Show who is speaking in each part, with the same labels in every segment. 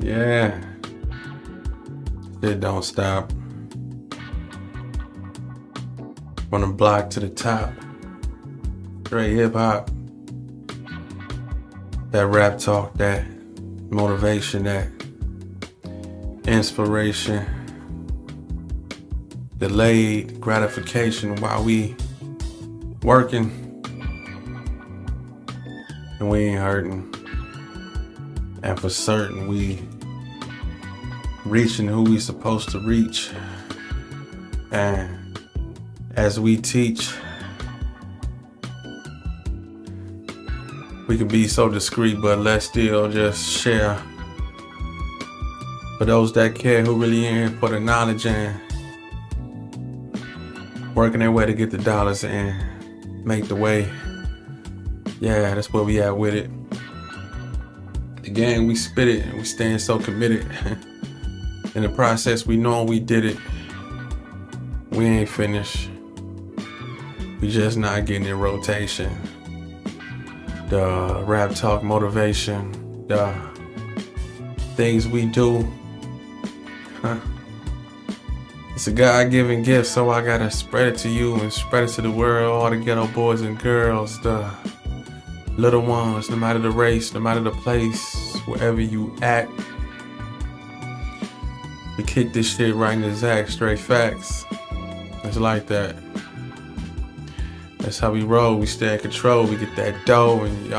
Speaker 1: Yeah, it don't stop. From the block to the top. Straight hip hop. That rap talk, that motivation, that inspiration, delayed gratification while we working and we ain't hurting. And for certain, we reaching who we supposed to reach. And as we teach, we can be so discreet, but let's still just share. For those that care, who really in for the knowledge and working their way to get the dollars and make the way. Yeah, that's where we at with it. The gang, we spit it and we staying so committed. In the process, we know we did it. We ain't finished. We just not getting in rotation. The rap talk motivation, the things we do. It's a God-given gift, so I gotta spread it to you and spread it to the world, all the ghetto boys and girls, the little ones, no matter the race, no matter the place, wherever you at. We kick this shit right in the Zach, straight facts. It's like that. That's how we roll. We stay in control. We get that dough and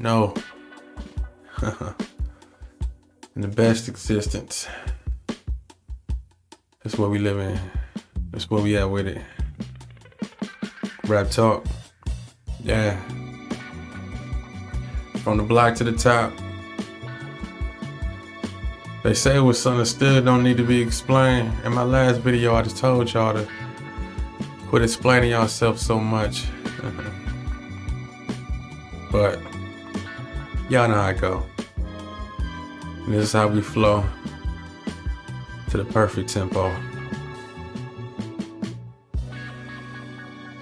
Speaker 1: no. In the best existence. That's what we live in. That's where we at with it. Rap talk. Yeah. From the block to the top. They say what's understood don't need to be explained. In my last video, I just told y'all to quit explaining yourself so much. But y'all know how it go. And this is how we flow to the perfect tempo.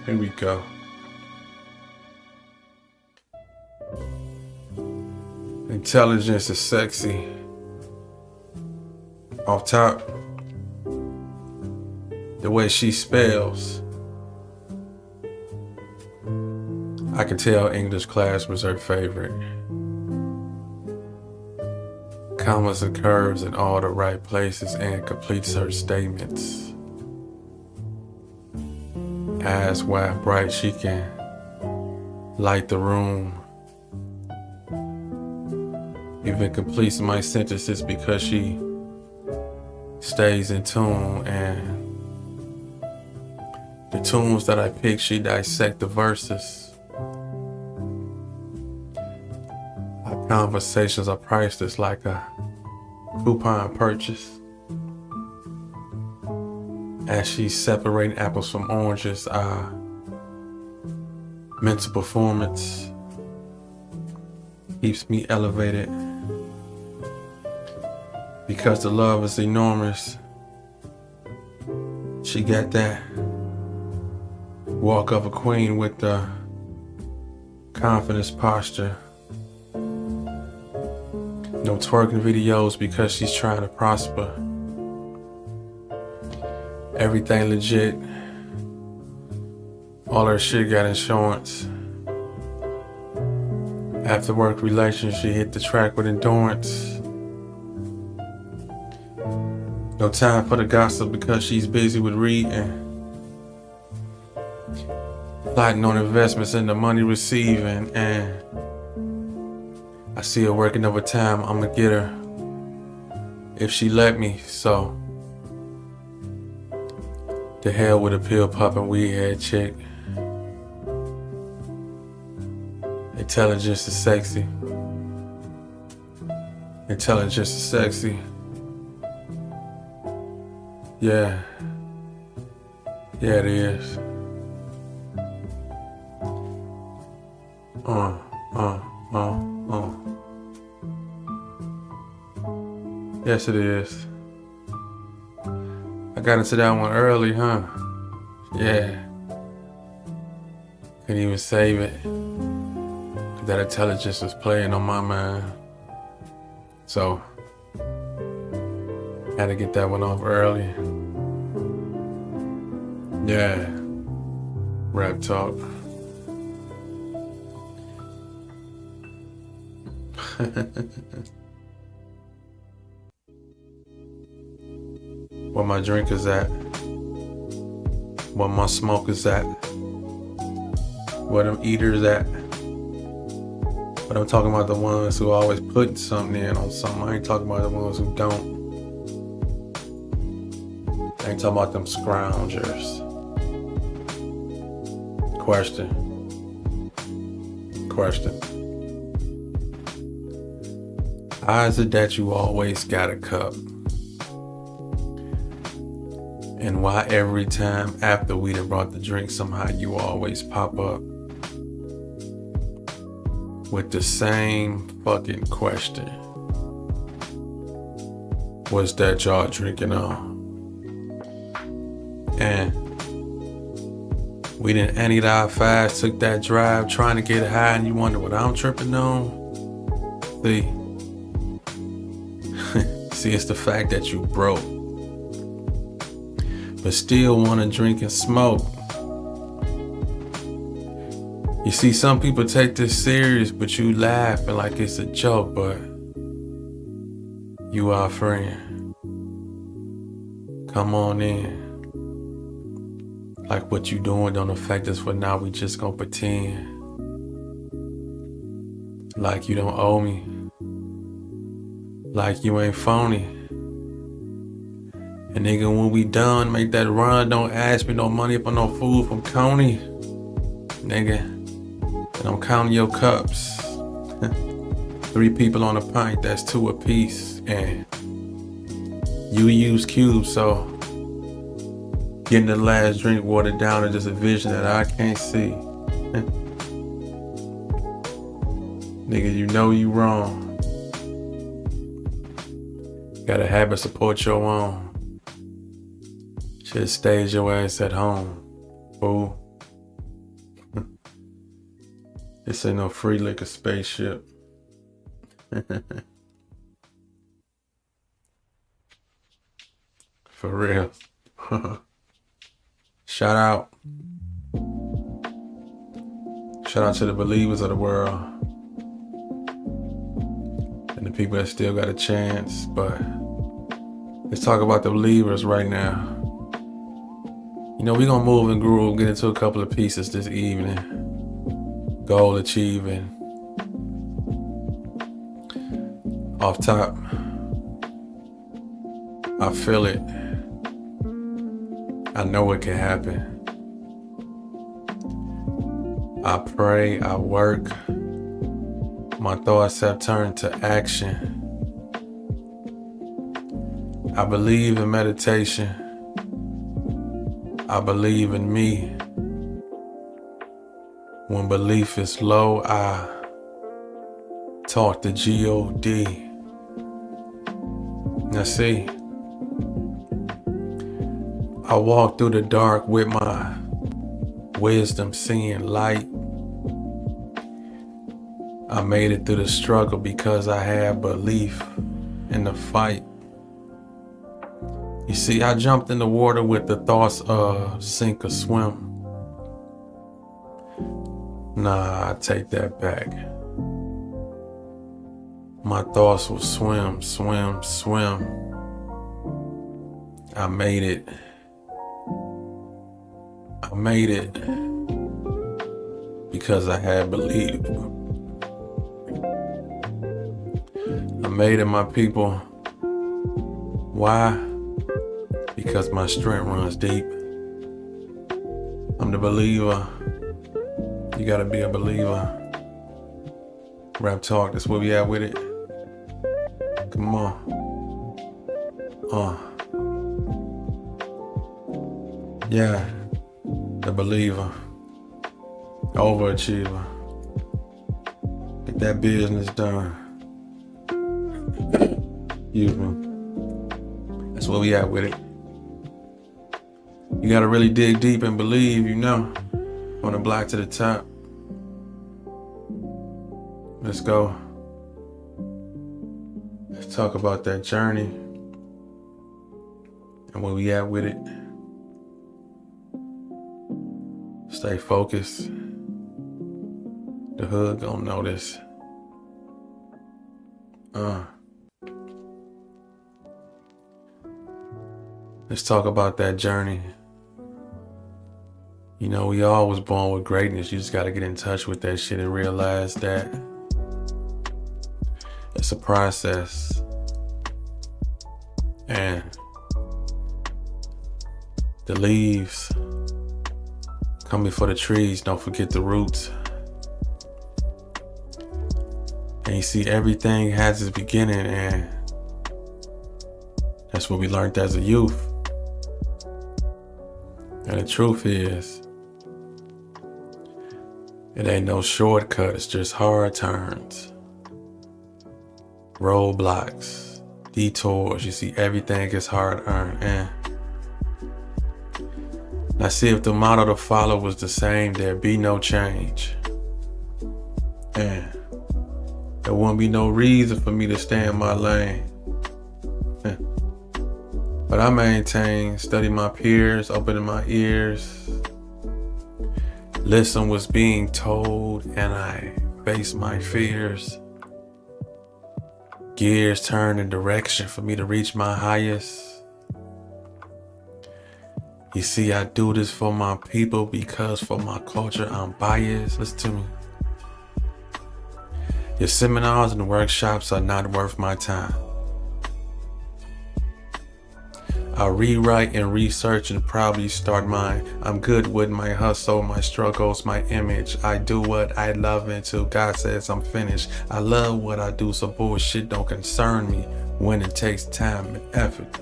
Speaker 1: Here we go. Intelligence is sexy. Off top, the way she spells, I can tell English class was her favorite. Commas and curves in all the right places and completes her statements. Eyes wide bright, she can light the room. Even completes my sentences because she stays in tune, and the tunes that I pick, she dissect the verses. Our conversations are priceless like a coupon purchase. As she's separating apples from oranges, our mental performance keeps me elevated. Because the love is enormous, she got that walk of a queen with the confidence posture. No twerking videos because she's trying to prosper. Everything legit. All her shit got insurance. After work relations, she hit the track with endurance. No time for the gossip because she's busy with reading. Plotting on investments and the money receiving. And I see her working overtime. I'ma get her if she let me. So the hell with a pill popping weed head chick. Intelligence is sexy. Intelligence is sexy. Yeah. Yeah, it is. Yes, it is. I got into that one early, huh? Yeah. Couldn't even save it. That intelligence is playing on my mind. So, had to get that one off early. Yeah. Raptalk. Where my drink is at. Where my smoke is at. Where them eaters at. But I'm talking about the ones who always putting something in on something. I ain't talking about the ones who don't. I ain't talking about them scroungers. Question. How is it that you always got a cup? And why every time after we done brought the drink, somehow you always pop up with the same fucking question? What's that y'all drinking on? And we done emptied our fast, took that drive, trying to get high, and you wonder what I'm tripping on? See, it's the fact that you broke, but still want to drink and smoke. You see, some people take this serious, but you laughing like it's a joke, but you our friend. Come on in. Like what you doing don't affect us for now, we just gonna pretend. Like you don't owe me. Like you ain't phony. And nigga, when we done, make that run, don't ask me no money for no food from Coney. Nigga, and I'm counting your cups. 3 people on a pint, that's 2 apiece. And you use cubes, so getting the last drink watered down is just a vision that I can't see. Nigga, you know you wrong. Gotta have it support your own. Should've stayed your ass at home, fool. This ain't no free liquor spaceship. For real. Shout out. Shout out to the believers of the world. And the people that still got a chance, but let's talk about the believers right now. You know, we gonna move and groove, get into a couple of pieces this evening. Goal achieving. Off top, I feel it. I know it can happen. I pray, I work. My thoughts have turned to action. I believe in meditation. I believe in me. When belief is low, I talk to God. Now see, I walk through the dark with my wisdom seeing light. I made it through the struggle because I had belief in the fight. You see, I jumped in the water with the thoughts of sink or swim. Nah, I take that back. My thoughts will swim, swim, swim. I made it. I made it because I had belief. I made it, my people. Why? Because my strength runs deep. I'm the believer. You gotta be a believer. Raptalk, that's where we at with it. Come on. Yeah, the believer. Overachiever. Get that business done. Excuse me. That's where we at with it. You gotta really dig deep and believe, you know, from the block to the top. Let's go. Let's talk about that journey and where we at with it. Stay focused. The hood gonna know this. Let's talk about that journey. You know, we all was born with greatness. You just gotta get in touch with that shit and realize that it's a process. And the leaves come before the trees. Don't forget the roots. And you see, everything has its beginning, and that's what we learned as a youth. And the truth is, it ain't no shortcut. It's just hard turns, roadblocks, detours. You see, everything is hard earned. And now see, if the motto to follow was the same, there'd be no change. And there wouldn't be no reason for me to stay in my lane. But I maintain, study my peers, opening my ears, listen what's being told, and I face my fears. Gears turn in direction for me to reach my highest. You see, I do this for my people because for my culture I'm biased. Listen to me. Your seminars and workshops are not worth my time. I rewrite and research and probably start mine. I'm good with my hustle, my struggles, my image. I do what I love until God says I'm finished. I love what I do, so bullshit don't concern me when it takes time and effort.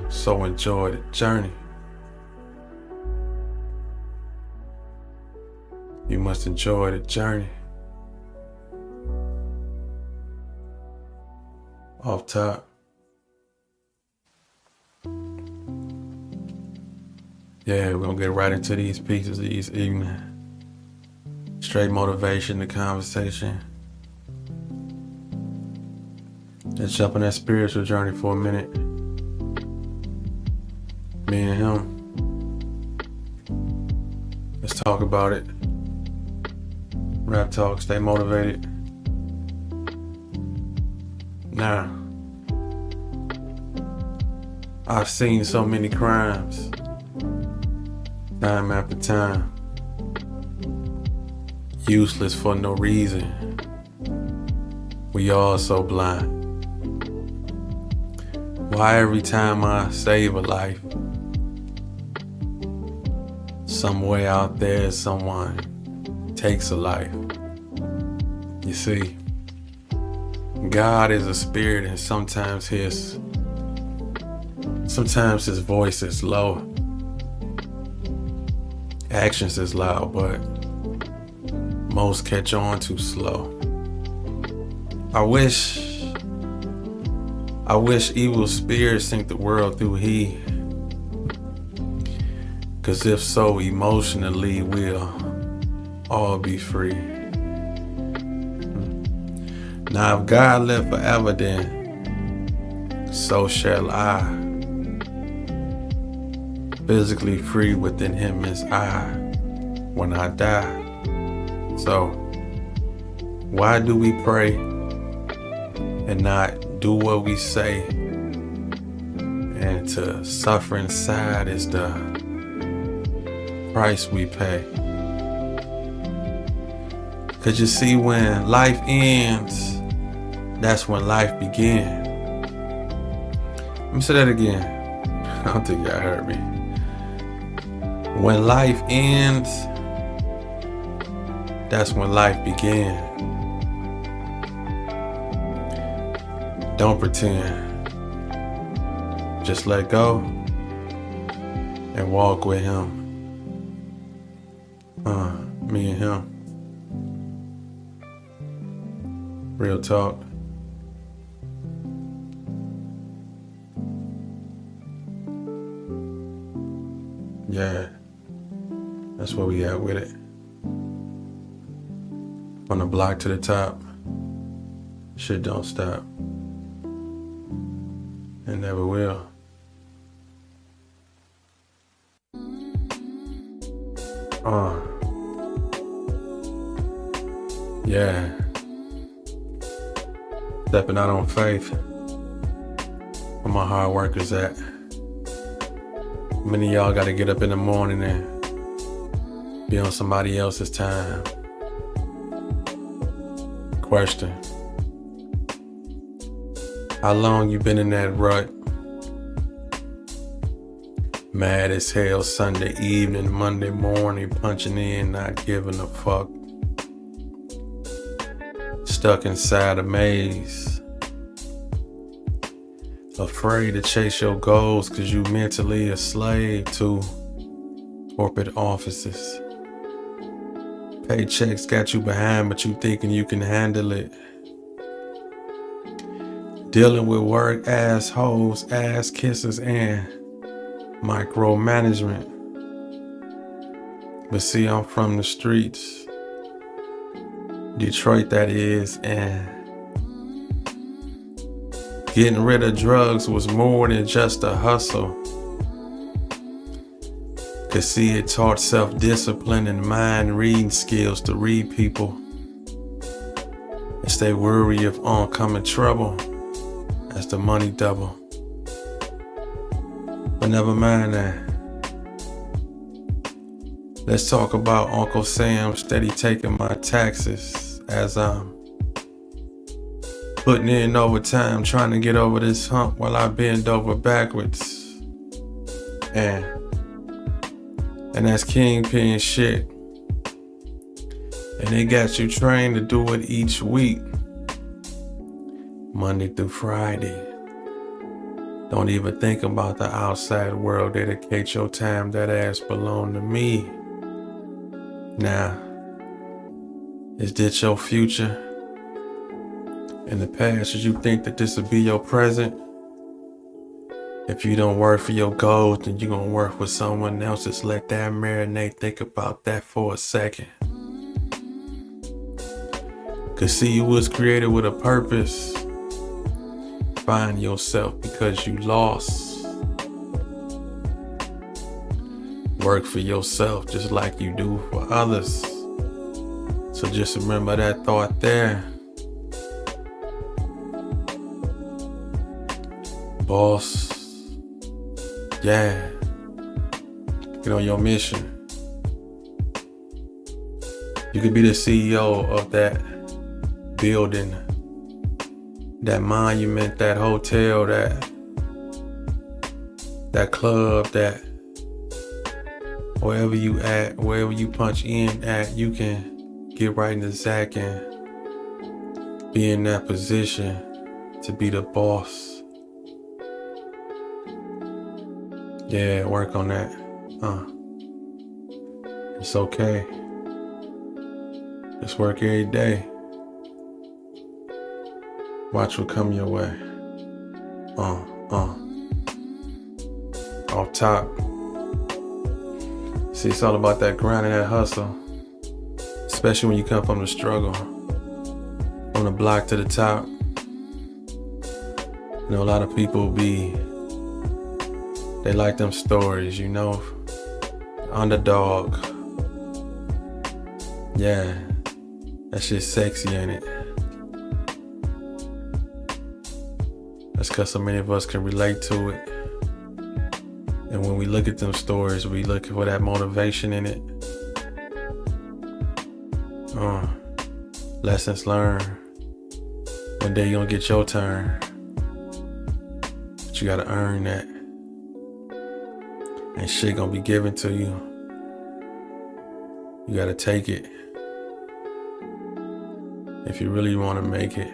Speaker 1: So enjoy the journey. You must enjoy the journey. Off top. Yeah, we're gonna get right into these pieces this evening. Straight motivation, the conversation. Let's jump on that spiritual journey for a minute. Me and him. Let's talk about it. Raptalk, stay motivated. Now, I've seen so many crimes, time after time, useless for no reason. We all so blind. Why every time I save a life, somewhere out there someone takes a life? You see, God is a spirit, and sometimes his voice is low. Actions is loud, but most catch on too slow. I wish evil spirits think the world through he. 'Cause if so, emotionally we'll all be free. Now if God live forever, then so shall I. Physically free within him is I when I die. So why do we pray and not do what we say? And to suffer inside is the price we pay. 'Cause you see, when life ends, that's when life begins. Let me say that again. I don't think y'all heard me. When life ends, that's when life begins. Don't pretend. Just let go and walk with him. Me and him. Real talk. Yeah, that's where we at with it. From the block to the top. Shit don't stop. It never will. Yeah. Stepping out on faith. Where my hard workers at? Many of y'all gotta get up in the morning and be on somebody else's time. Question. How long you been in that rut? Mad as hell Sunday evening, Monday morning, punching in, not giving a fuck. Stuck inside a maze. Afraid to chase your goals cause you mentally a slave to corporate offices. Paychecks got you behind but you thinking you can handle it. Dealing with work, assholes, ass kisses, and micromanagement. But see, I'm from the streets. Detroit, that is, and getting rid of drugs was more than just a hustle. Cause see, it taught self-discipline and mind-reading skills to read people and stay wary of oncoming trouble as the money double. But never mind that. Let's talk about Uncle Sam steady taking my taxes as I'm putting in overtime trying to get over this hump while I bend over backwards. And that's kingpin shit. And they got you trained to do it each week, Monday through Friday. Don't even think about the outside world. Dedicate your time. That ass belong to me. Now, is this your future? In the past, should you think that this would be your present? If you don't work for your goals, then you're gonna work with someone else. Just let that marinate. Think about that for a second. Cause see, you was created with a purpose. Find yourself because you lost. Work for yourself just like you do for others. So just remember that thought there. Boss. Yeah. Get on your mission. You could be the CEO of that building, that monument, that hotel, that club, that wherever you at, wherever you punch in at, you can get right in the sack and be in that position to be the boss. Yeah, work on that. It's okay. Just work every day. Watch what come your way. Off top. See, it's all about that grind and that hustle. Especially when you come from the struggle. From the block to the top. You know, a lot of people they like them stories, you know. Underdog. Yeah. That shit's sexy, ain't it? That's because so many of us can relate to it. And when we look at them stories, we look for that motivation in it. Lessons learned. One day you're gonna get your turn. But you gotta earn that. And shit gonna be given to you. You gotta take it. If you really wanna make it.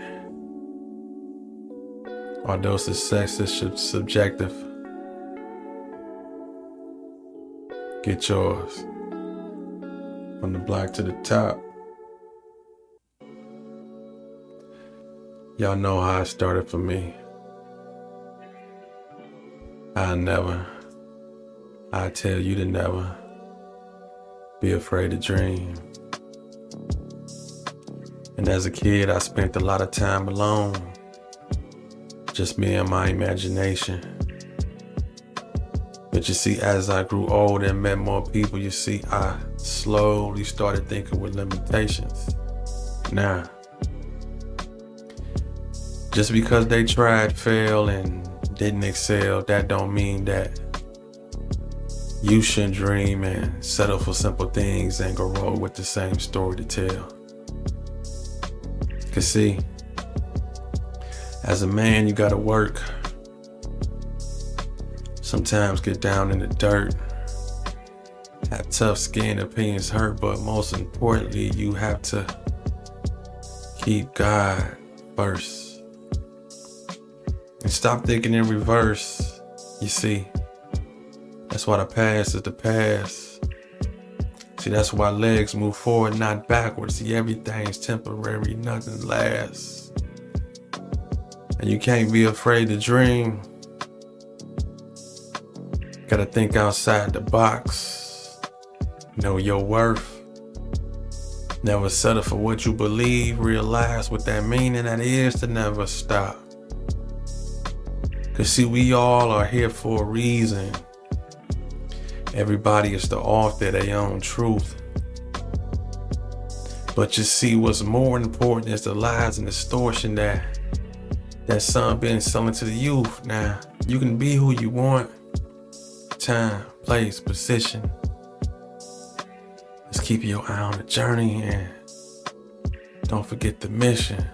Speaker 1: Although success is subjective. Get yours. From the block to the top. Y'all know how it started for me. I tell you to never be afraid to dream. And as a kid, I spent a lot of time alone, just me and my imagination. But you see, as I grew older and met more people, you see, I slowly started thinking with limitations. Now, just because they tried, failed, and didn't excel, that don't mean that you shouldn't dream and settle for simple things and go roll with the same story to tell. Cause see, as a man, you gotta work. Sometimes get down in the dirt. Have tough skin, opinions hurt, but most importantly, you have to keep God first. And stop thinking in reverse. You see, that's why the past is the past. See, that's why legs move forward, not backwards. See, everything's temporary, nothing lasts. And you can't be afraid to dream. Gotta think outside the box. Know your worth. Never settle for what you believe. Realize what that meaning that is to never stop. Cause see, we all are here for a reason. Everybody is the author of their own truth. But you see, what's more important is the lies and distortion that son been selling to the youth. Now, you can be who you want. Time, place, position. Just keep your eye on the journey and don't forget the mission.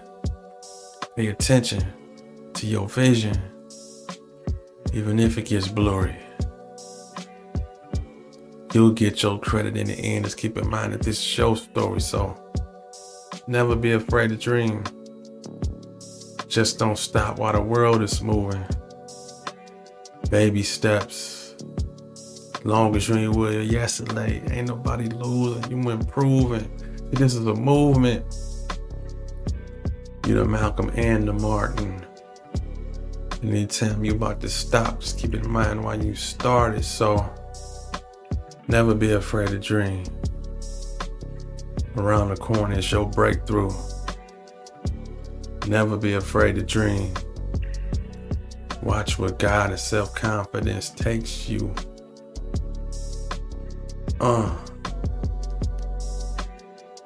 Speaker 1: Pay attention to your vision, even if it gets blurry. You'll get your credit in the end. Just keep in mind that this is your story, so never be afraid to dream. Just don't stop while the world is moving. Baby steps. Long as you ain't with it yesterday, ain't nobody losing. You improving. This is a movement. You the Malcolm and the Martin. Anytime you about to stop, just keep in mind why you started. So never be afraid to dream. Around the corner is your breakthrough. Never be afraid to dream. Watch where God and self-confidence takes you.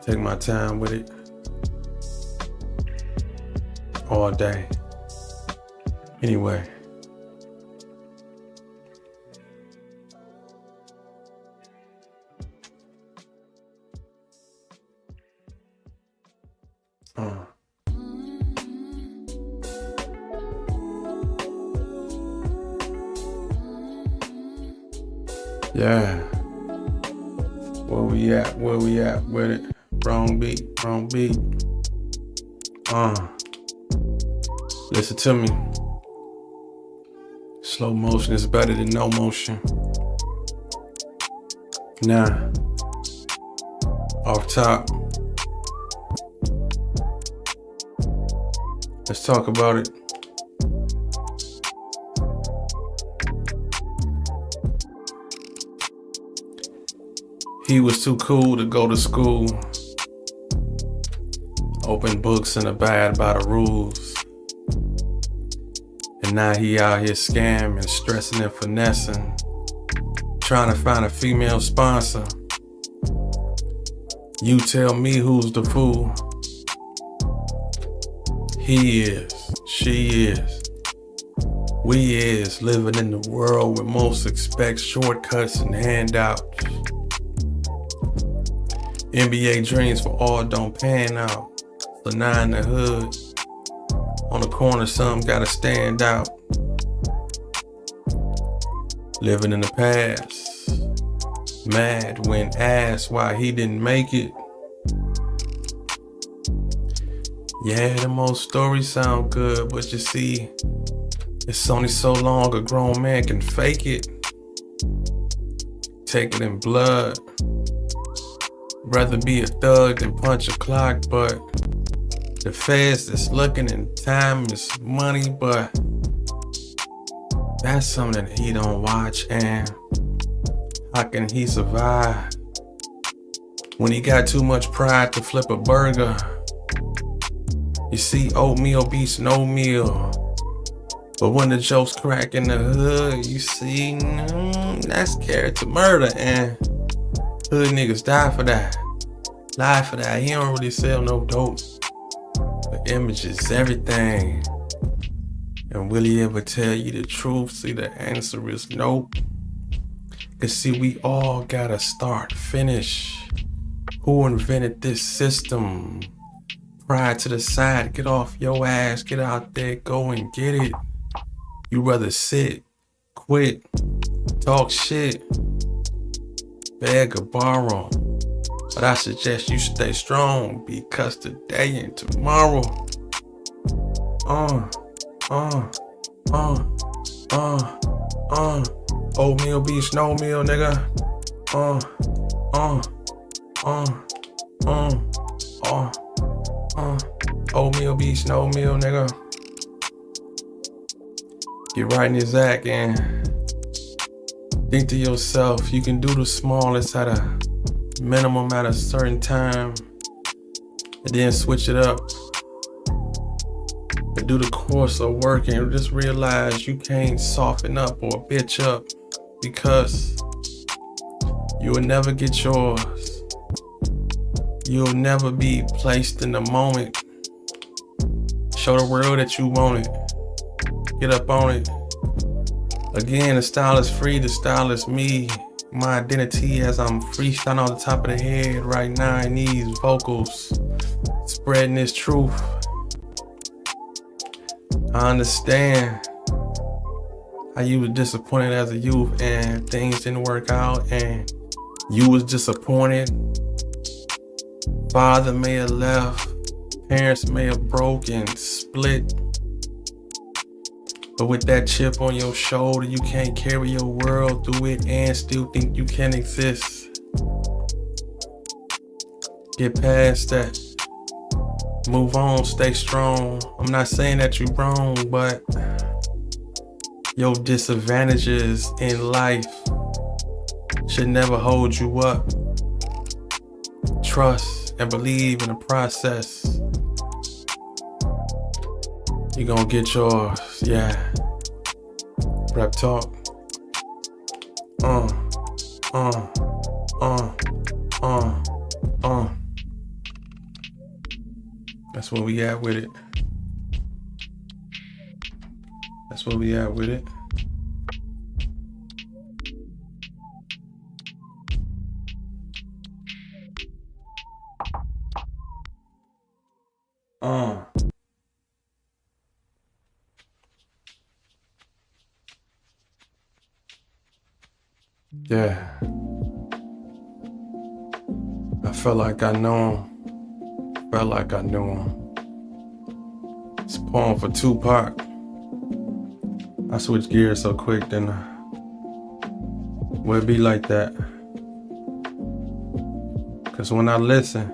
Speaker 1: Take my time with it. All day. Anyway. Yeah. Where we at with it? Wrong beat. Listen to me. Slow motion is better than no motion. Now, off top, let's talk about it. He was too cool to go to school. Open books and abide by the rules. And now he out here scamming, stressing and finessing, trying to find a female sponsor. You tell me who's the fool. He is, she is, we is living in the world where most expect shortcuts and handouts. NBA dreams for all don't pan out. So now in the hood, on the corner, some gotta stand out. Living in the past, mad when asked why he didn't make it. Yeah, the most stories sound good, but you see, it's only so long a grown man can fake it. Take it in blood. Rather be a thug than punch a clock, but the feds is looking and time is money, but that's something that he don't watch. And how can he survive when he got too much pride to flip a burger? You see, oatmeal beats no meal. But when the jokes crack in the hood, you see, that's character murder, and hood niggas die for that. Lie for that. He don't really sell no dope. The image is everything. And will he ever tell you the truth? See, the answer is nope. Cause see, we all gotta start, finish. Who invented this system? Pride to the side, get off your ass, get out there, go and get it. You rather sit, quit, talk shit, beg or borrow. But I suggest you stay strong because today and tomorrow. Oatmeal beats no meal, nigga. Oatmeal beats no meal, nigga. Get right in his act and think to yourself, you can do the smallest at a minimum at a certain time and then switch it up. But do the course of work and just realize you can't soften up or bitch up because you will never get yours. You'll never be placed in the moment. Show the world that you want it. Get up on it. Again, the style is free, the style is me. My identity as I'm freestyling on the top of the head right now in these vocals. Spreading this truth. I understand how you was disappointed as a youth and things didn't work out and you was disappointed. Father may have left, parents may have broken, split. But with that chip on your shoulder, you can't carry your world through it and still think you can exist. Get past that. Move on, stay strong. I'm not saying that you're wrong, but your disadvantages in life should never hold you up. Trust and believe in the process. You're gonna get yours, yeah. Raptalk. That's where we at with it. That's where we at with it. Yeah. I felt like I knew him. Felt like I knew him. It's a poem for Tupac. I switched gears so quick, then well, it be like that. Cause when I listen,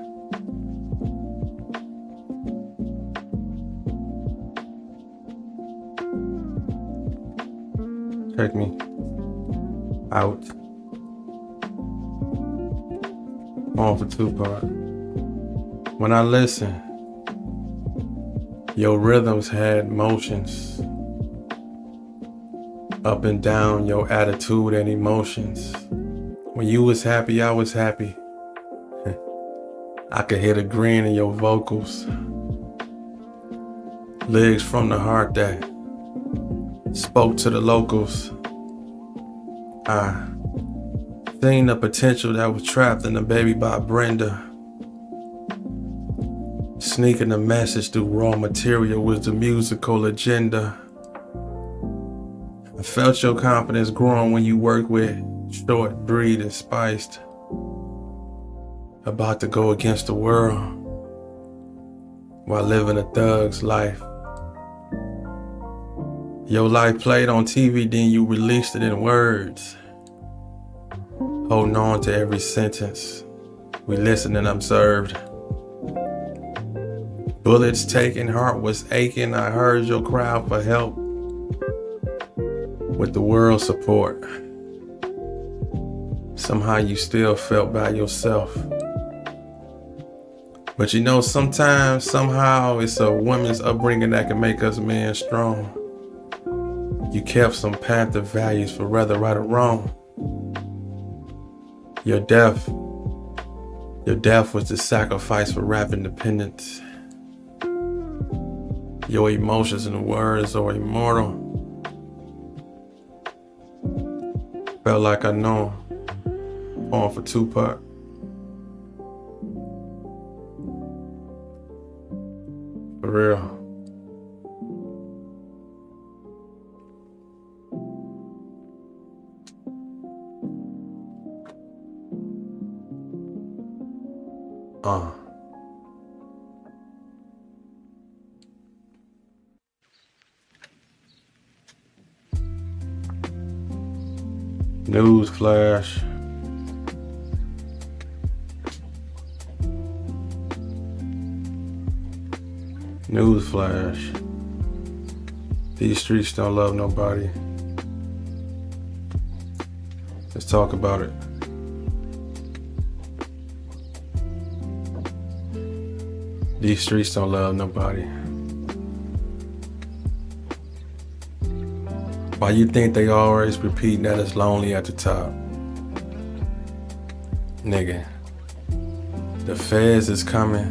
Speaker 1: check me out. Poem for Tupac. When I listen, your rhythms had motions. Up and down, your attitude and emotions. When you was happy, I was happy. I could hear the grin in your vocals. Lyrics from the heart that spoke to the locals. I seen the potential that was trapped in the Baby by Brenda. Sneaking the message through raw material was the musical agenda. I felt your confidence growing when you work with short, breed, and spiced. About to go against the world while living a thug's life. Your life played on TV, then you released it in words. Holding on to every sentence. We listened and observed. Bullets taken, heart was aching. I heard your cry for help. With the world's support. Somehow you still felt by yourself. But you know, sometimes, somehow, it's a woman's upbringing that can make us men strong. You kept some Panther values for whether right or wrong. Your death was the sacrifice for rap independence. Your emotions and words are immortal. Felt like I know him. On for Tupac. For real. News flash. News flash. These streets don't love nobody. Let's talk about it. These streets don't love nobody. Why you think they always repeat that it's lonely at the top? Nigga, the feds is coming,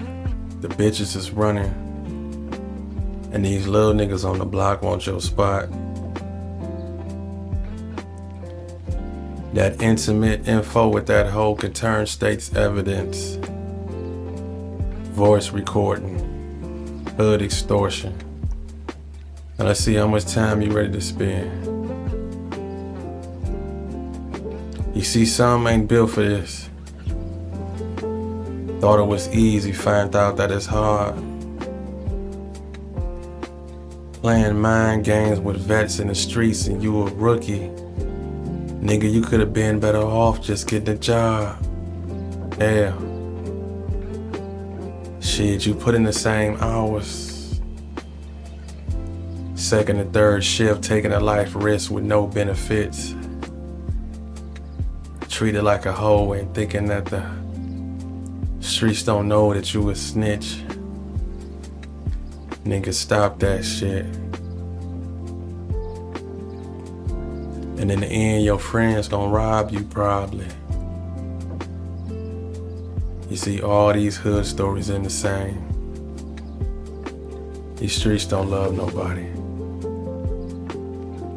Speaker 1: the bitches is running, and these little niggas on the block want your spot. That intimate info with that hoe can turn state's evidence. Voice recording, hood extortion. Now let's see how much time you ready to spend. You see, some ain't built for this. Thought it was easy, find out that it's hard. Playing mind games with vets in the streets and you a rookie. Nigga, you could have been better off just getting a job. Yeah. Shit, you put in the same hours. Second and third shift, taking a life risk with no benefits. Treated like a hoe and thinking that the streets don't know that you a snitch. Nigga, stop that shit. And in the end, your friends gonna rob you probably. You see all these hood stories in the same. These streets don't love nobody.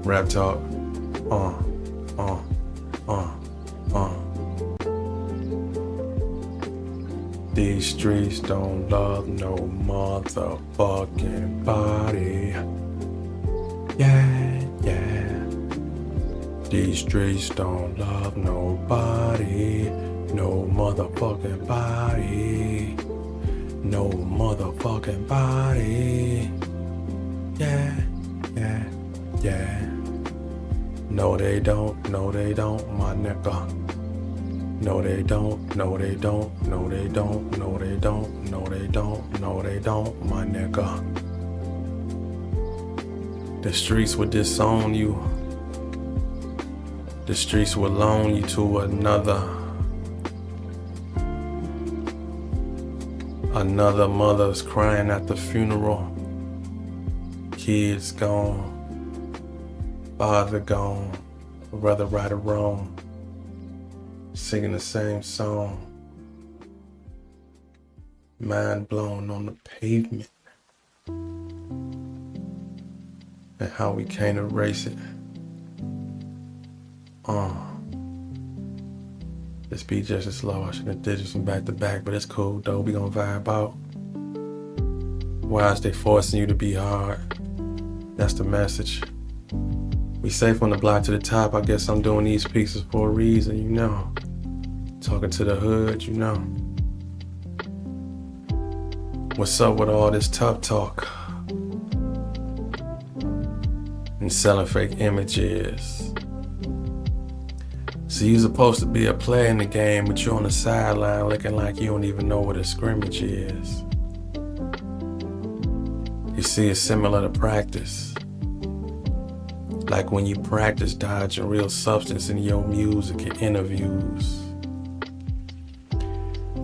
Speaker 1: Raptalk. These streets don't love no motherfucking body. Yeah, yeah. These streets don't love nobody. No motherfucking body. No motherfucking body. Yeah, yeah, yeah. No they don't, no they don't, my nigga. No they don't, no they don't, no they don't, no they don't, no they don't, no they don't, my nigga. The streets would disown you. The streets will loan you to another mother's crying at the funeral. Kids gone, father gone, brother right or wrong, singing the same song. Mind blown on the pavement. And how we can't erase it. This beat just as slow. I should have did it from back to back, but it's cool though. We gonna vibe out. Why is they forcing you to be hard? That's the message. We safe from the block to the top. I guess I'm doing these pieces for a reason, you know. Talking to the hood, you know. What's up with all this tough talk? And selling fake images. So you're supposed to be a player in the game, but you're on the sideline looking like you don't even know what a scrimmage is. You see, it's similar to practice. Like when you practice dodging real substance in your music and interviews.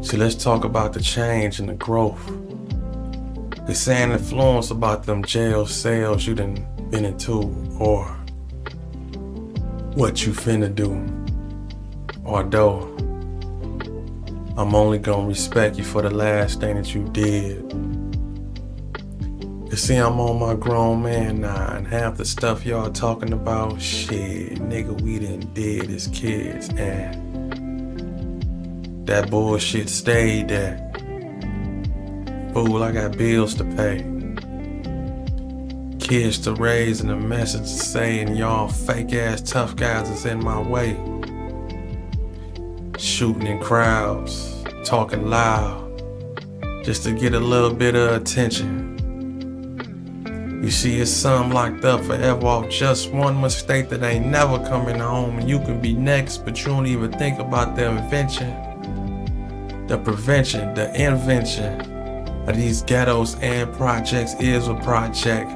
Speaker 1: See, let's talk about the change and the growth. They saying influence about them jail cells you done been into, or what you finna do. Although I'm only gonna respect you for the last thing that you did. You see, I'm on my grown man now, and half the stuff y'all talking about, shit, nigga, we done did as kids, and that bullshit stayed there. Fool, I got bills to pay, kids to raise, and a message to say, and y'all fake ass tough guys is in my way. Shooting in crowds, talking loud, just to get a little bit of attention. You see, it's some locked up forever off just one mistake that ain't never coming home, and you can be next, but you don't even think about the invention, the prevention, the invention of these ghettos and projects is a project.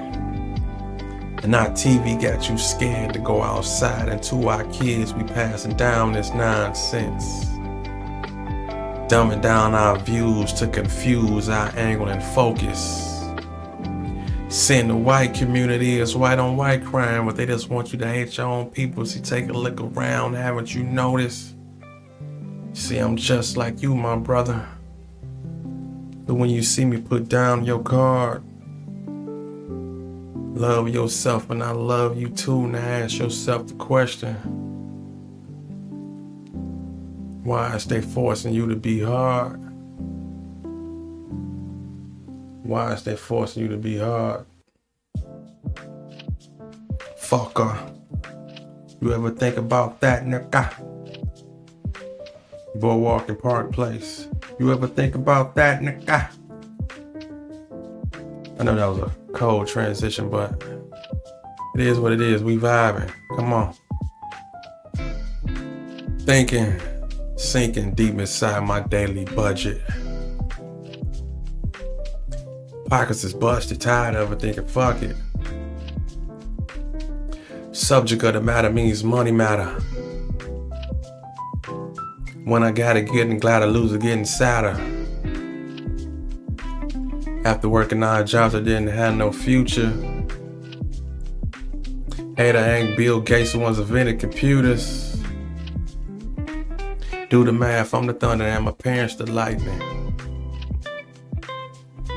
Speaker 1: And our TV got you scared to go outside, and to our kids we passing down this nonsense, dumbing down our views to confuse our angle and focus. Saying the white community is white on white crime, but they just want you to hate your own people. See, take a look around, haven't you noticed? See, I'm just like you, my brother. But when you see me put down your card, love yourself and I love you too. Now ask yourself the question, why is they forcing you to be hard? Why is they forcing you to be hard? Fucker. You ever think about that, nigga? Boardwalk in Park Place. You ever think about that, nigga? I know that was a cold transition, but it is what it is. We vibing. Come on. Thinking, sinking deep inside my daily budget. Pockets is busted, tired of it, thinking fuck it. Subject of the matter means money matter. When I gotta get and glad I lose it, getting sadder. After working 9 jobs, I didn't have no future. Hater ain't Bill Gates, the ones invented computers. Do the math, I'm the thunder and my parents the lightning.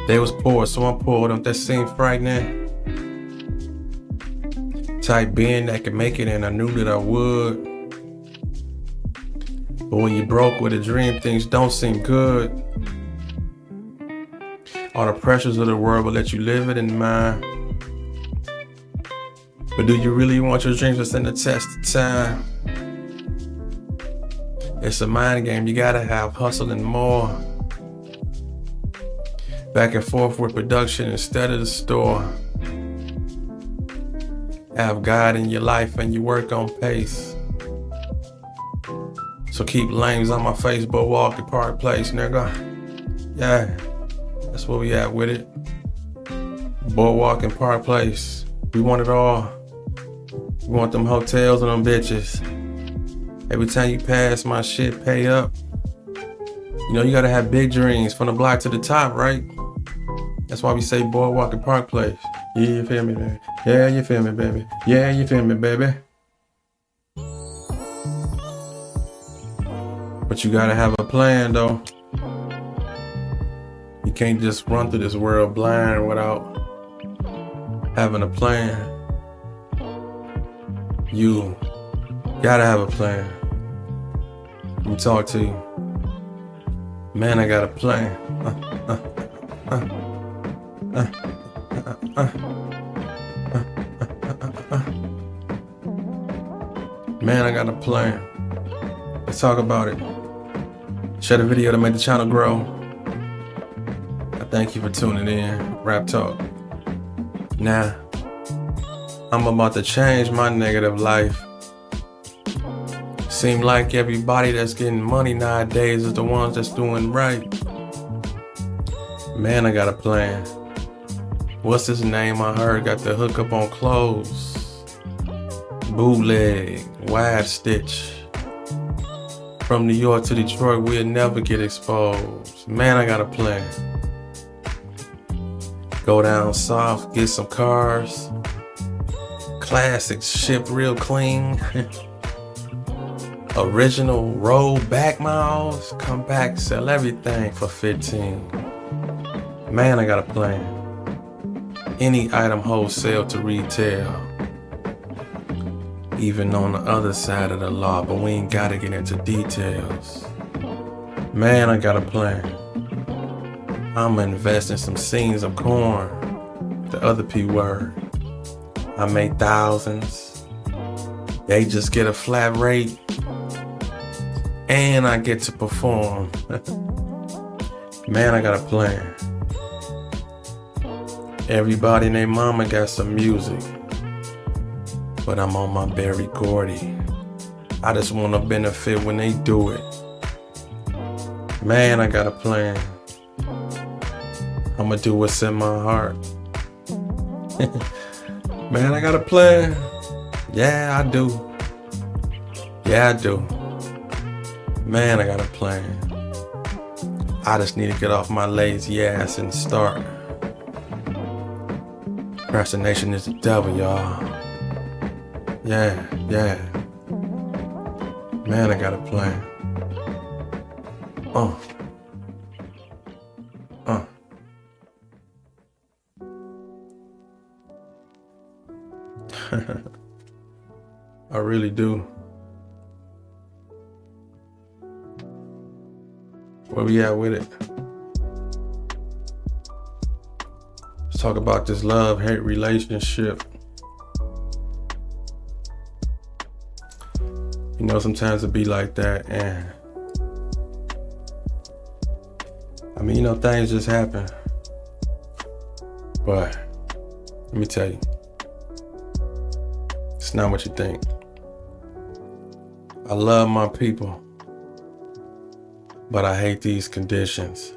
Speaker 1: They was poor, so I'm poor. Don't that seem frightening? Type being that could make it, and I knew that I would. But when you broke with a dream, things don't seem good. All the pressures of the world will let you live it in mind. But do you really want your dreams to stand the test of time? It's a mind game, you gotta have hustle and more. Back and forth with production instead of the store. Have God in your life and you work on pace. So keep lames on my face, but walk in Park Place, nigga. Yeah, that's where we at with it. Boardwalk in Park Place. We want it all. We want them hotels and them bitches. Every time you pass my shit, pay up. You know, you gotta have big dreams from the block to the top, right? That's why we say Boardwalk in Park Place. Yeah, you feel me, baby? Yeah, you feel me, baby? Yeah, you feel me, baby? But you gotta have a plan, though. You can't just run through this world blind without having a plan. You gotta have a plan. Let me talk to you. Man, I got a plan. Man, I got a plan. Let's talk about it. Share the video to make the channel grow. I thank you for tuning in. Raptalk. Now, I'm about to change my negative life. Seem like everybody that's getting money nowadays is the ones that's doing right. Man, I got a plan. What's his name I heard got the hookup on clothes? Bootleg, wide stitch. From New York to Detroit, we'll never get exposed. Man, I got a plan. Go down south, get some cars. Classics, shipped real clean. Original roll back miles. Come back, sell everything for 15. Man, I got a plan. Any item wholesale to retail. Even on the other side of the law, but we ain't gotta get into details. Man, I got a plan. I'ma invest in some scenes of corn, the other P word. I make thousands. They just get a flat rate. And I get to perform. Man, I got a plan. Everybody and their mama got some music. But I'm on my Berry Gordy. I just wanna benefit when they do it. Man, I got a plan. I'ma do what's in my heart. Man, I got a plan. Yeah, I do. Yeah, I do. Man, I got a plan. I just need to get off my lazy ass and start. Procrastination is the devil, y'all. Yeah. Man, I got a plan. I really do. Where we at with it? Let's talk about this love-hate relationship. You know, sometimes it be like that, and I mean, you know, things just happen. But let me tell you, it's not what you think. I love my people, but I hate these conditions.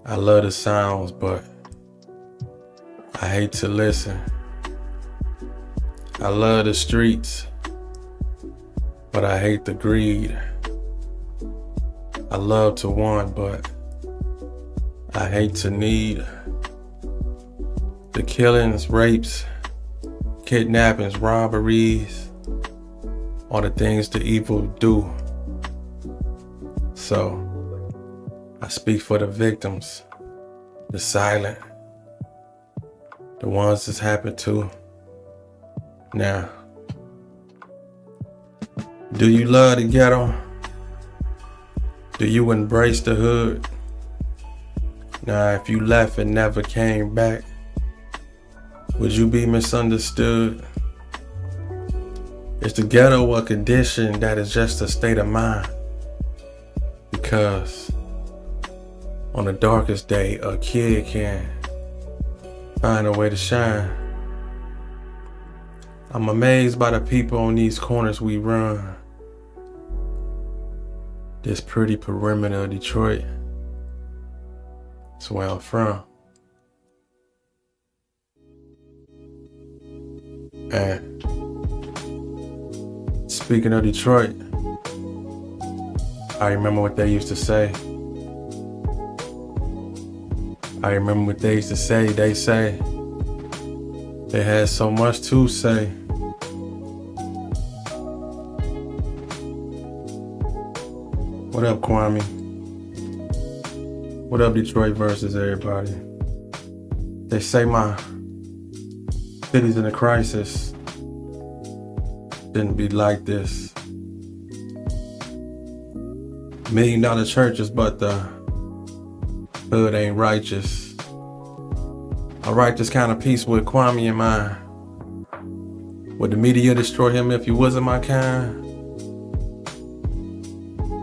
Speaker 1: I love the sounds, but I hate to listen. I love the streets, but I hate the greed. I love to want, but I hate to need. The killings, rapes, kidnappings, robberies, all the things the evil do. So, I speak for the victims, the silent, the ones this happened to. Now, do you love the ghetto? Do you embrace the hood? Now, if you left and never came back, would you be misunderstood? Is the ghetto a condition that is just a state of mind? Because on the darkest day, a kid can find a way to shine. I'm amazed by the people on these corners we run. This pretty perimeter of Detroit. That's where I'm from. And speaking of Detroit, I remember what they used to say. They say they had so much to say. What up, Kwame? What up, Detroit versus everybody? They say my city's in a crisis. Didn't be like this. $1 million churches, but the hood ain't righteous. A righteous kind of peace with Kwame in mind. Would the media destroy him if he wasn't my kind?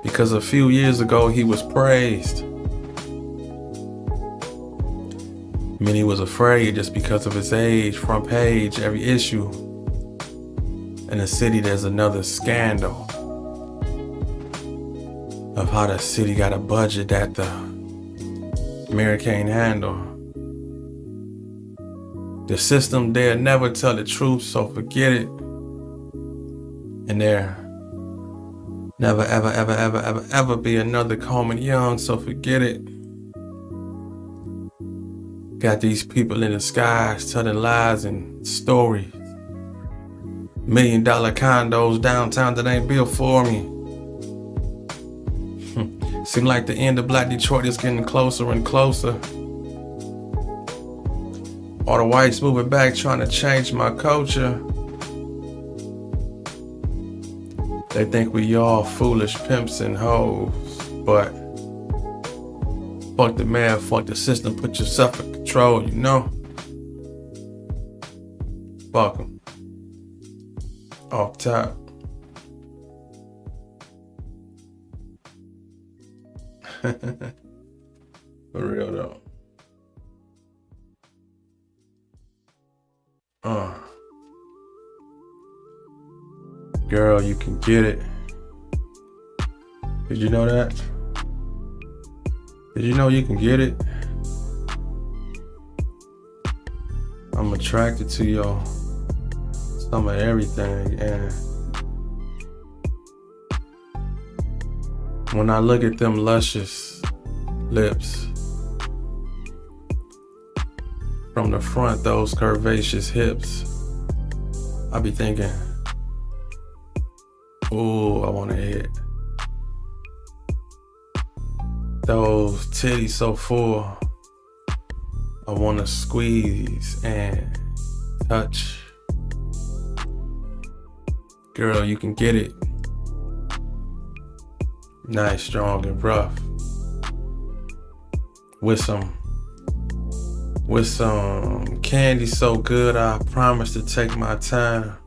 Speaker 1: Because a few years ago he was praised. Many was afraid just because of his age. Front page, every issue. In the city there's another scandal of how the city got a budget that the mayor can't handle. The system dare never tell the truth, so forget it. And they're Never, ever, ever, ever, ever, ever be another Coleman Young, so forget it. Got these people in the skies telling lies and stories. $1 million condos downtown that ain't built for me. Seem like the end of Black Detroit is getting closer and closer. All the whites moving back trying to change my culture. They think we all foolish pimps and hoes, but fuck the man, fuck the system, put yourself in control, you know? Fuck 'em. Off top. For real though. Girl, you can get it. Did you know that? Did you know you can get it? I'm attracted to your some of everything, and when I look at them luscious lips, from the front, those curvaceous hips, I be thinking, ooh, I wanna hit. Those titties so full, I wanna squeeze and touch. Girl, you can get it. Nice, strong, and rough. With some candy so good, I promise to take my time.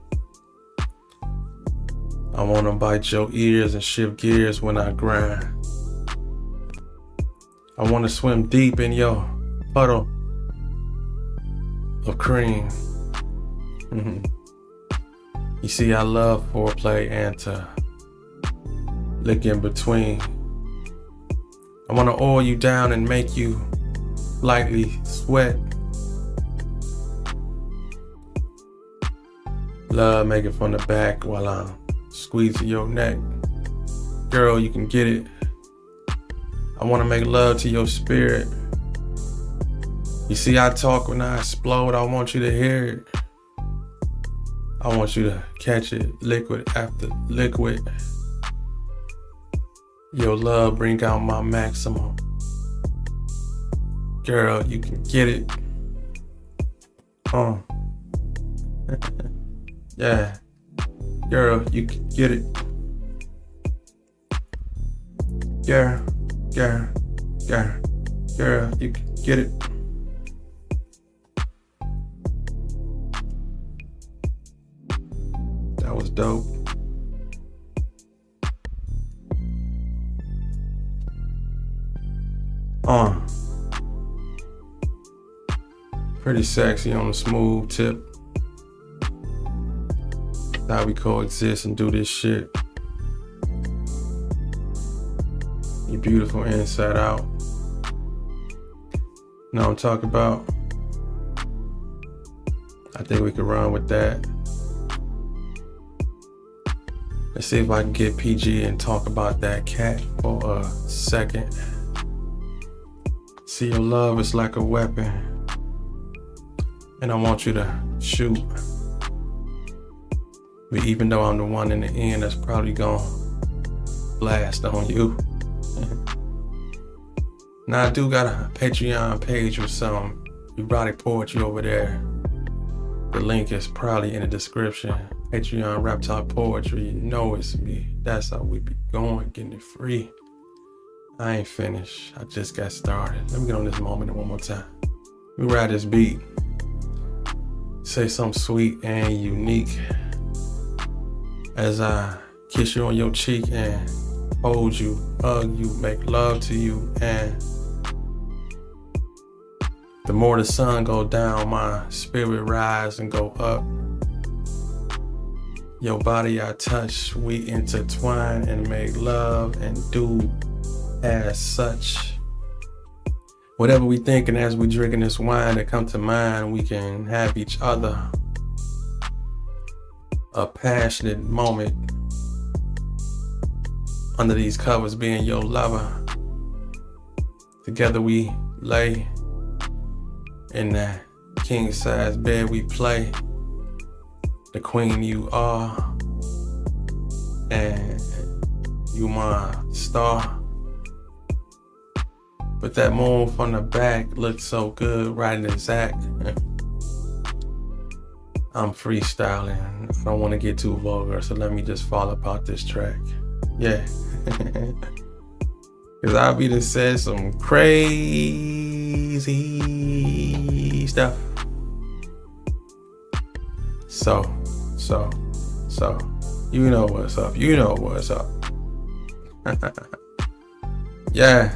Speaker 1: I wanna bite your ears and shift gears when I grind. I wanna swim deep in your puddle of cream. You see, I love foreplay and to lick in between. I wanna oil you down and make you lightly sweat. Love make it from the back while I'm squeezing your neck. Girl, you can get it. I wanna make love to your spirit. You see, I talk when I explode. I want you to hear it. I want you to catch it liquid after liquid. Your love bring out my maximum. Girl, you can get it. Yeah. Girl, you can get it. Girl, you can get it. That was dope. Pretty sexy on the smooth tip. How we coexist and do this shit. You beautiful inside out. Know what I'm talking about? I think we can run with that. Let's see if I can get PG and talk about that cat for a second. See, your love is like a weapon, and I want you to shoot. But even though I'm the one in the end that's probably gonna blast on you. Now I do got a Patreon page with some erotic poetry over there. The link is probably in the description. Patreon Raptalk poetry, you know it's me. That's how we be going, getting it free. I ain't finished, I just got started. Let me get on this moment one more time. Let me ride this beat. Say something sweet and unique as I kiss you on your cheek and hold you, hug you, make love to you, and the more the sun go down, my spirit rise and go up. Your body I touch, we intertwine and make love and do as such. Whatever we thinking as we drinking this wine that come to mind, we can have each other. A passionate moment Under these covers being your lover. Together we lay in that king size bed we play. The queen you are, and you my star. But that moon from the back looks so good riding the Zach. I'm freestyling. I don't want to get too vulgar, so let me just fall about this track. Yeah. Cause I'll be done said some crazy stuff. So, you know what's up. You know what's up. Yeah.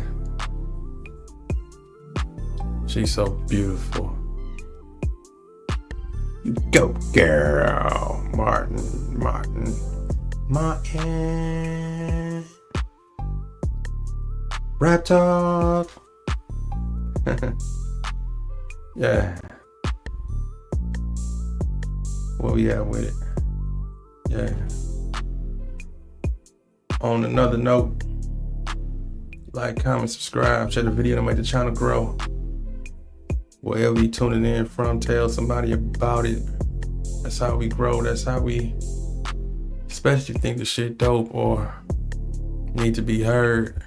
Speaker 1: She's so beautiful. You go, girl. Martin. Raptalk. Yeah. Where we at with it? Yeah. On another note, like, comment, subscribe, share the video to make the channel grow. Wherever you tuning in from, tell somebody about it. That's how we grow. That's how we, especially if you think the shit dope or need to be heard,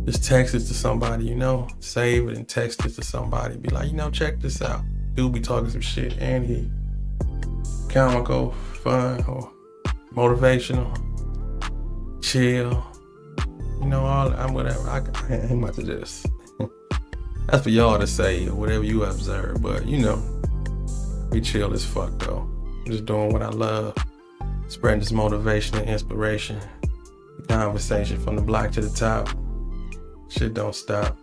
Speaker 1: just text it to somebody, you know? Save it and text it to somebody. Be like, you know, check this out. Dude be talking some shit and he comical, fun, or motivational, chill. You know, I'm whatever. I ain't about to just. That's for y'all to say or whatever you observe, but you know, we chill as fuck though. I'm just doing what I love, spreading this motivation and inspiration, conversation from the block to the top. Shit don't stop.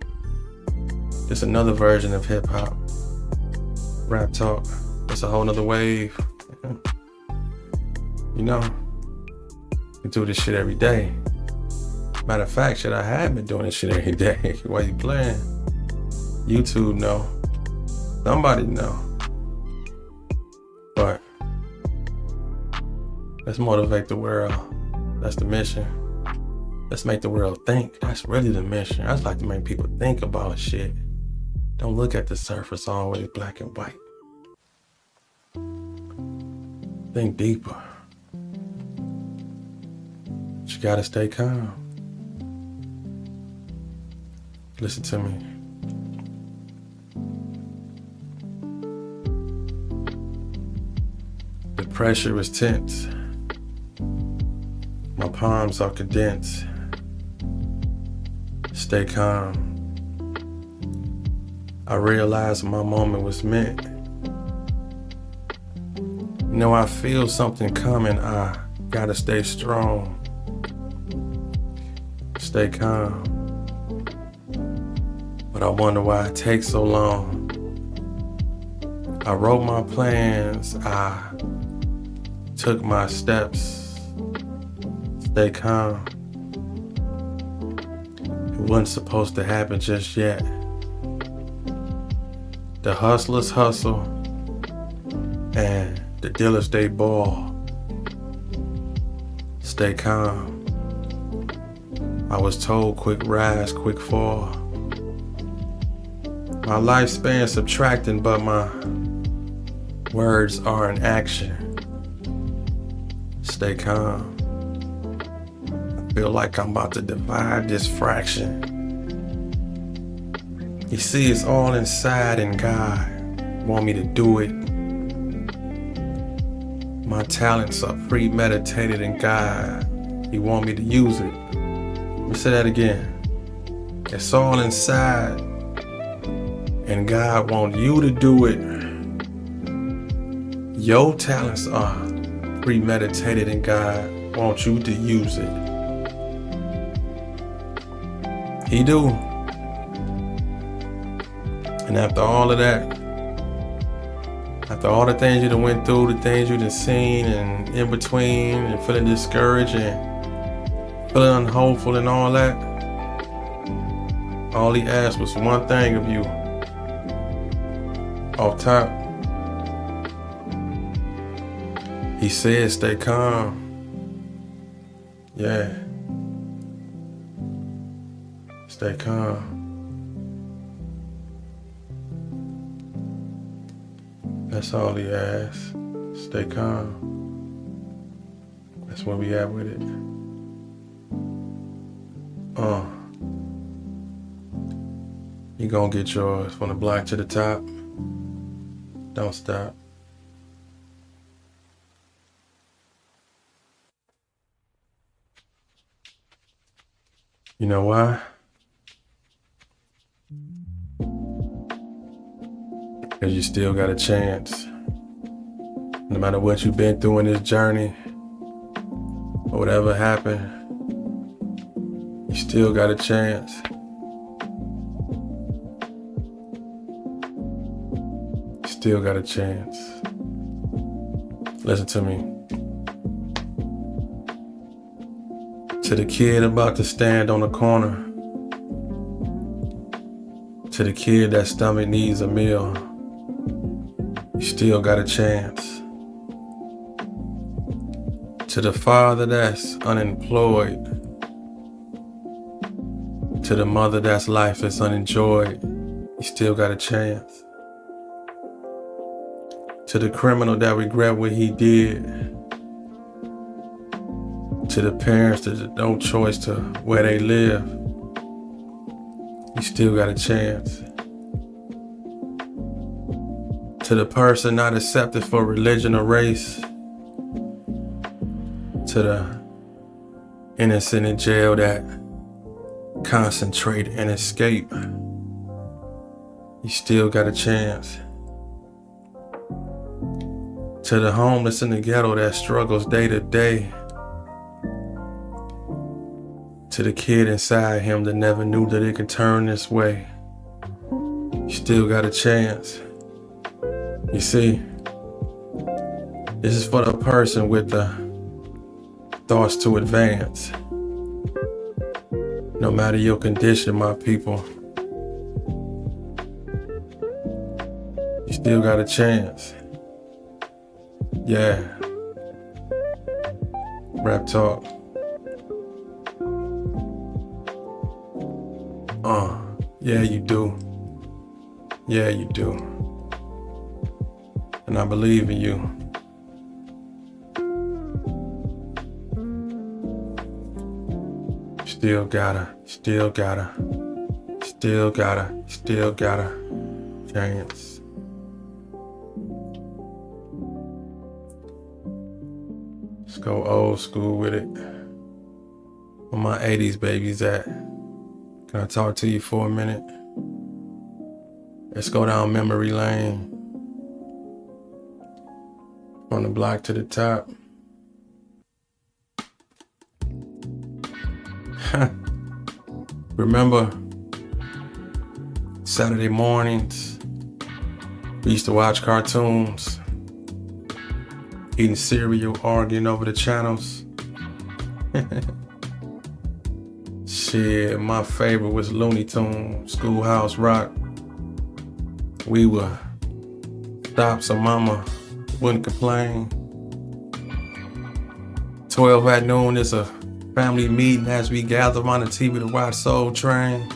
Speaker 1: Just another version of hip hop, rap talk. It's a whole nother wave. You know, we do this shit every day. Matter of fact, shit, I have been doing this shit every day. Why you playing? YouTube know. Somebody know. But let's motivate the world. That's the mission. Let's make the world think. That's really the mission. I just like to make people think about shit. Don't look at the surface always black and white. Think deeper. But you gotta stay calm. Listen to me. The pressure is tense. My palms are condensed. Stay calm. I realized my moment was meant. You know, I feel something coming. I gotta stay strong. Stay calm. But I wonder why it takes so long. I wrote my plans. I took my steps. Stay calm. It wasn't supposed to happen just yet. The hustlers hustle and the dealers they ball. Stay calm. I was told quick rise, quick fall. My lifespan subtracting, but my words are in action. Stay calm. I feel like I'm about to divide this fraction. You see, it's all inside, and God want me to do it. My talents are premeditated, and God, He want me to use it. Let me say that again. It's all inside, and God want you to do it. Your talents are premeditated, and God wants you to use it. He do. And after all of that, after all the things you done went through, the things you done seen and in between, and feeling discouraged and feeling unhopeful and all that, all He asked was one thing of you. Off top, He said, stay calm. Yeah, Stay calm. That's all he asks. Stay calm. That's where we at with it. You gonna get yours from the block to the top. Don't stop. You know why? Because you still got a chance. No matter what you've been through in this journey, or whatever happened, you still got a chance. Still got a chance. Listen to me. To the kid about to stand on the corner. To the kid that stomach needs a meal. You still got a chance. To the father that's unemployed. To the mother that's lifeless, unenjoyed. You still got a chance. To the criminal that regret what he did. To the parents that have no choice to where they live. You still got a chance. To the person not accepted for religion or race. To the innocent in jail that concentrate and escape. You still got a chance. To the homeless in the ghetto that struggles day to day. To the kid inside him that never knew that it could turn this way. You still got a chance. You see, this is for the person with the thoughts to advance. No matter your condition, my people, you still got a chance. Yeah. Raptalk. Yeah, you do. Yeah, you do. And I believe in you. Still gotta chance. Let's go old school with it. Where my 80s babies at? Can I talk to you for a minute? Let's go down memory lane. From the block to the top. Remember Saturday mornings, we used to watch cartoons, eating cereal, arguing over the channels. Shit, my favorite was Looney Tunes, Schoolhouse Rock. We would stop so mama wouldn't complain. 12 at noon is a family meeting as we gather around the TV to watch Soul Train.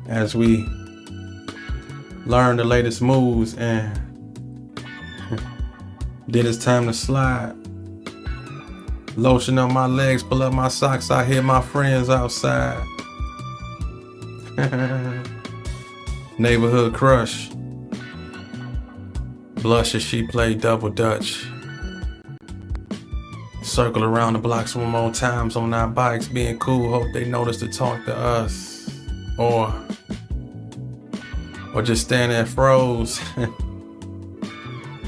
Speaker 1: As we learn the latest moves and then it's time to slide. Lotion on my legs, pull up my socks, I hear my friends outside. Neighborhood crush. Blush as she played double dutch. Circle around the blocks one more times on our bikes, being cool, hope they notice to talk to us. Or just stand there froze.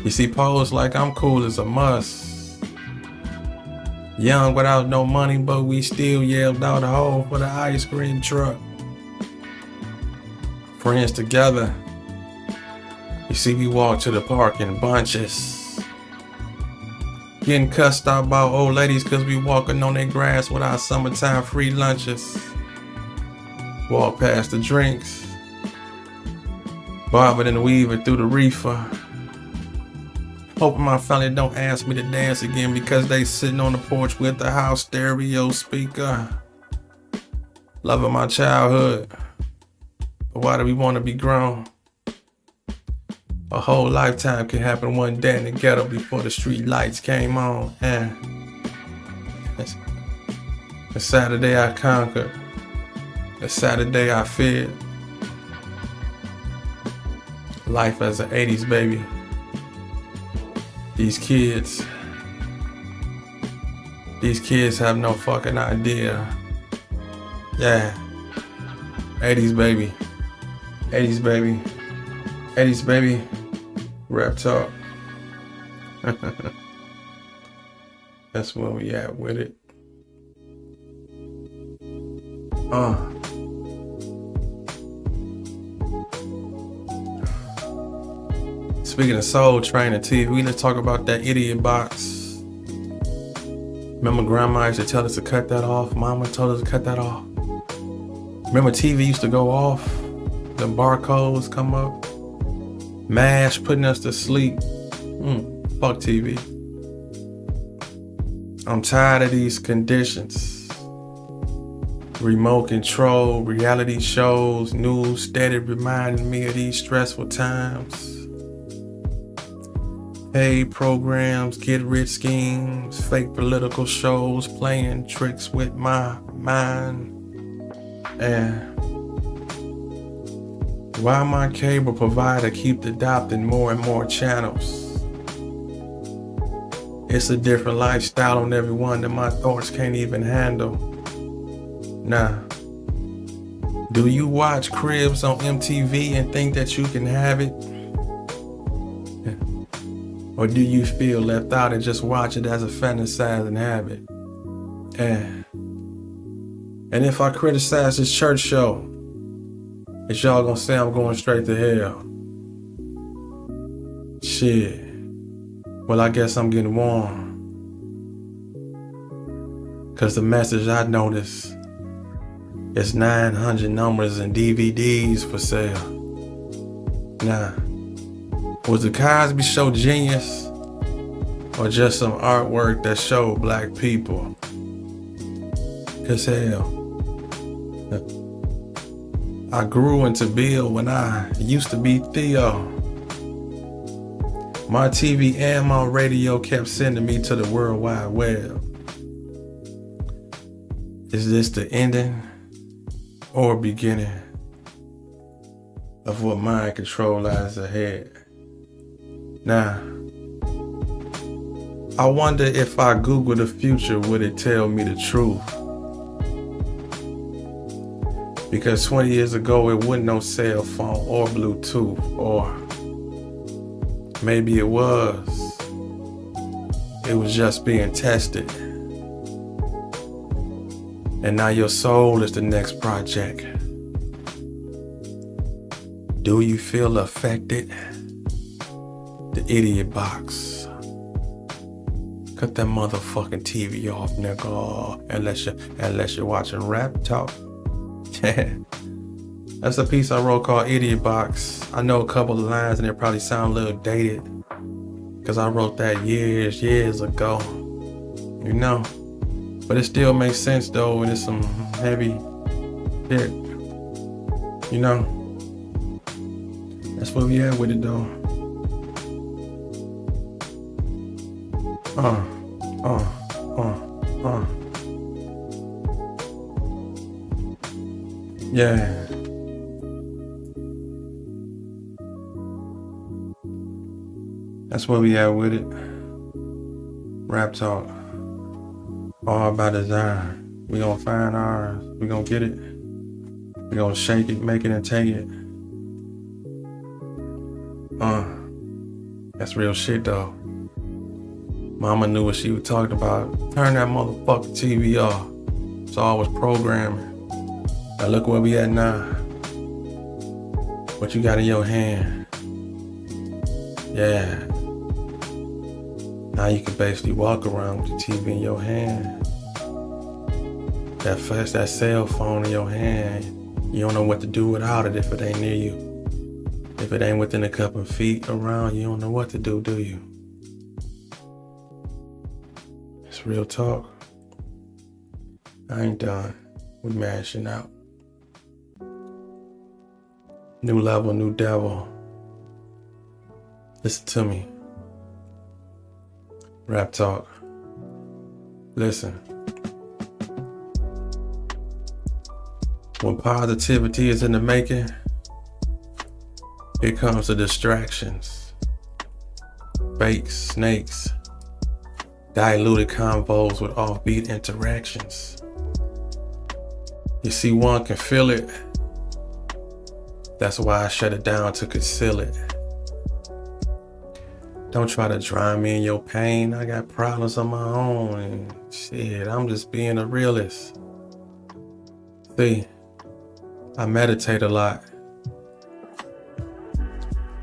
Speaker 1: You see, pose like I'm cool is a must. Young without no money, but we still yelled out a hole for the ice cream truck. Friends together. You see, we walk to the park in bunches. Getting cussed out by old ladies cause we walking on their grass with our summertime free lunches. Walk past the drinks. Bobbing and weaving through the reefer. Hoping my family don't ask me to dance again because they sitting on the porch with the house stereo speaker. loving my childhood. But why do we want to be grown? A whole lifetime can happen one day in the ghetto before the street lights came on. And the Saturday I conquered. The Saturday I feared. Life as an 80s baby. These kids have no fucking idea. Yeah. 80s baby. 80s baby. 80s baby. Raptalk. That's where we at with it. Speaking of Soul Trainer TV, let's talk about that idiot box. Remember grandma used to tell us to cut that off? Mama told us to cut that off. Remember TV used to go off? The barcodes come up? MASH putting us to sleep. Fuck TV. I'm tired of these conditions. Remote control, reality shows, news steady reminding me of these stressful times. Paid programs, get rich schemes, fake political shows, playing tricks with my mind. And why my cable provider keep adopting more and more channels? It's a different lifestyle on everyone that my thoughts can't even handle. Nah. Do you watch Cribs on MTV and think that you can have it? Or do you feel left out and just watch it as a fantasizing habit? And if I criticize this church show, is y'all gonna say I'm going straight to hell? Shit. Well, I guess I'm getting warm. Cause the message I noticed is 900 numbers and DVDs for sale. Nah. Was the Cosby Show genius? Or just some artwork that showed black people? Cause hell, I grew into Bill when I used to be Theo. My TV and my radio kept sending me to the World Wide Web. Is this the ending or beginning of what mind control lies ahead? Now, I wonder if I Google the future, would it tell me the truth? Because 20 years ago, it wasn't no cell phone or Bluetooth, or maybe it was. It was just being tested. And now your soul is the next project. Do you feel affected? The idiot box. Cut that motherfucking TV off, nigga. Unless you're watching Raptalk. That's a piece I wrote called Idiot Box. I know a couple of lines and it probably sound a little dated, cause I wrote that years ago. You know? But it still makes sense though, and it's some heavy shit. You know? That's where we at with it though. Yeah. That's where we at with it. Raptalk. All by design. We gonna find ours. We gonna get it. We gonna shake it, make it, and take it. That's real shit though. Mama knew what she was talking about. Turn that motherfucking TV off. It's always programming. Now look where we at now. What you got in your hand? Yeah. Now you can basically walk around with the TV in your hand. That cell phone in your hand. You don't know what to do without it if it ain't near you. If it ain't within a couple of feet around, you don't know what to do you? It's real talk. I ain't done. We mashing out. New level, new devil. Listen to me. Raptalk. Listen. When positivity is in the making, here comes the distractions. Fakes, snakes, diluted convos with offbeat interactions. You see, one can feel it. That's why I shut it down to conceal it. Don't try to drown me in your pain. I got problems of my own and shit, I'm just being a realist. See, I meditate a lot.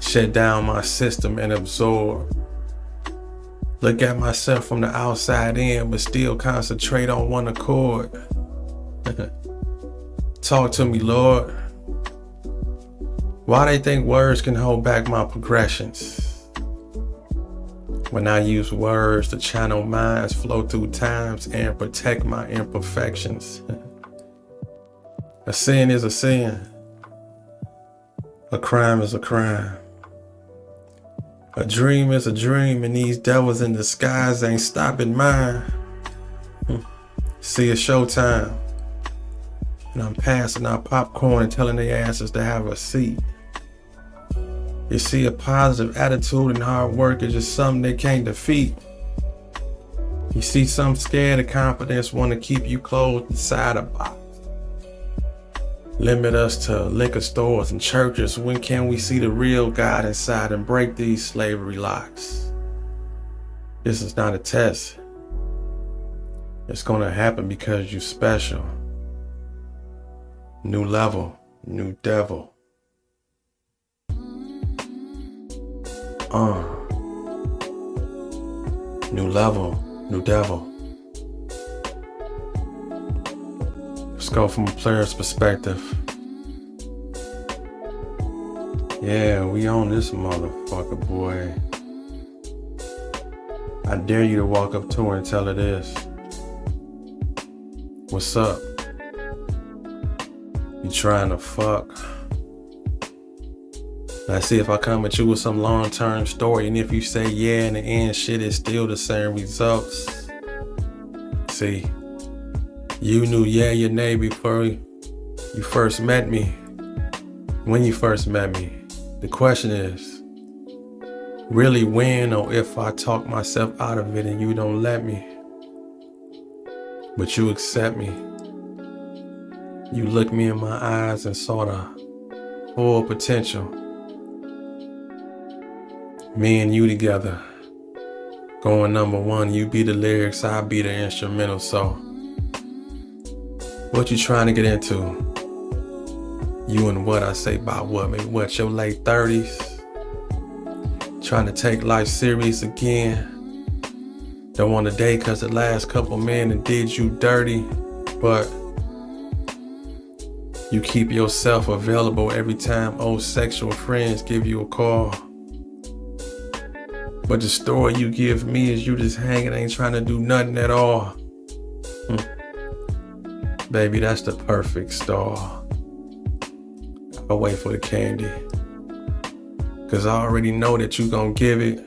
Speaker 1: Shut down my system and absorb. Look at myself from the outside in, but still concentrate on one accord. Talk to me, Lord. Why they think words can hold back my progressions? When I use words to channel minds, flow through times, and protect my imperfections. A sin is a sin. A crime is a crime. A dream is a dream, and these devils in disguise ain't stopping mine. See, it's showtime. And I'm passing out popcorn and telling their asses to have a seat. You see, a positive attitude and hard work is just something they can't defeat. You see, some scared of confidence want to keep you closed inside a box. Limit us to liquor stores and churches. When can we see the real God inside and break these slavery locks? This is not a test. It's gonna happen because you're special. New level, new devil. New level, new devil. Let's go from a player's perspective. Yeah, we on this motherfucker, boy. I dare you to walk up to her and tell her this. What's up? You trying to fuck? Let's see if I come at you with some long-term story, and if you say yeah in the end, shit is still the same results. See, you knew yeah your name before you first met me. When you first met me, the question is, really when or if I talk myself out of it and you don't let me, but you accept me. You look me in my eyes and saw the full potential. Me and you together, going number one. You be the lyrics, I be the instrumental. So, what you trying to get into? You and what I say about what? Maybe what, your late 30s? Trying to take life serious again. Don't want to date cause the last couple men that did you dirty, but you keep yourself available every time old sexual friends give you a call. But the story you give me is you just hanging, ain't trying to do nothing at all. Baby, that's the perfect star. I'll wait for the candy. Cause I already know that you gon' give it.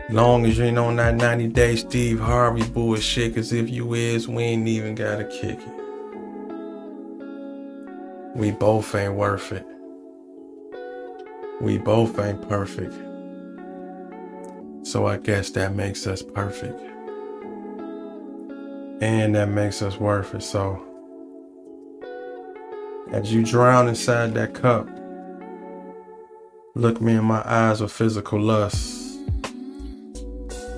Speaker 1: Long as you ain't on that 90-day Steve Harvey bullshit. Cause if you is, we ain't even gotta kick it. We both ain't worth it. We both ain't perfect. So I guess that makes us perfect. And that makes us worth it. So as you drown inside that cup, look me in my eyes with physical lust.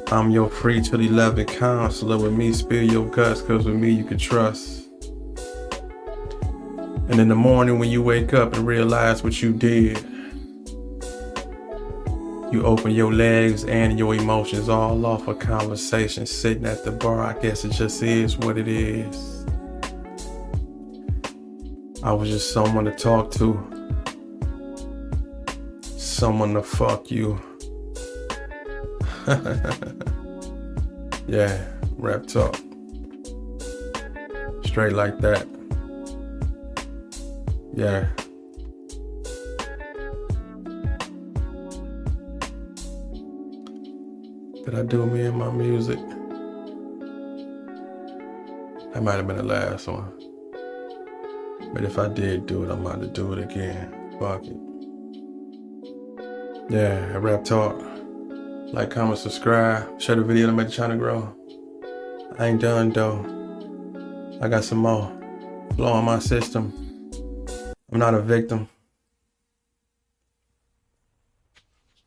Speaker 1: I'm your free till 11 counselor. With me, spill your guts, cause with me you can trust. And in the morning when you wake up and realize what you did, you open your legs and your emotions all off a conversation sitting at the bar. I guess it just is what it is. I was just someone to talk to. Someone to fuck you. Yeah, Raptalk. Straight like that. Yeah. Did I do me and my music? That might have been the last one. But if I did do it, I'm about to do it again. Fuck it. Yeah, Raptalk. Like, comment, subscribe. Share the video to make the channel grow. I ain't done though. I got some more flow in my system. I'm not a victim.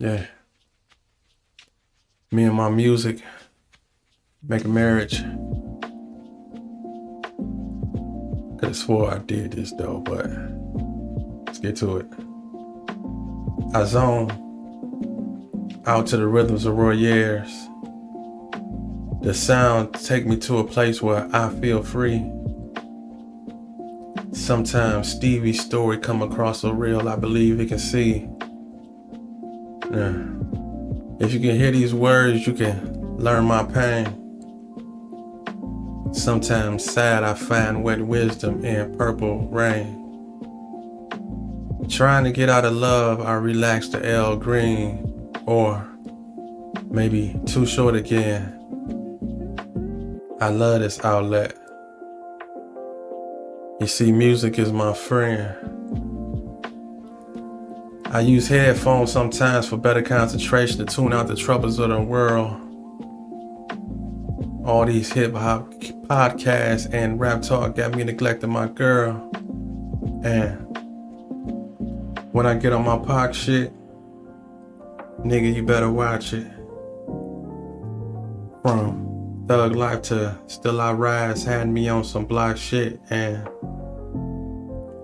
Speaker 1: Yeah. Me and my music make a marriage. Could've swore I did this though, but let's get to it. I zone out to the rhythms of Royers. The sound take me to a place where I feel free. Sometimes Stevie's story come across so real, I believe it can see. Yeah. If you can hear these words, you can learn my pain. Sometimes sad, I find wet wisdom in purple rain. Trying to get out of love, I relax to L Green, or maybe Too Short again. I love this outlet. You see, music is my friend. I use headphones sometimes for better concentration to tune out the troubles of the world. All these hip hop podcasts and rap talk got me neglecting my girl. And when I get on my Pac shit, nigga, you better watch it. From Thug Life to Still I Rise had me on some block shit. And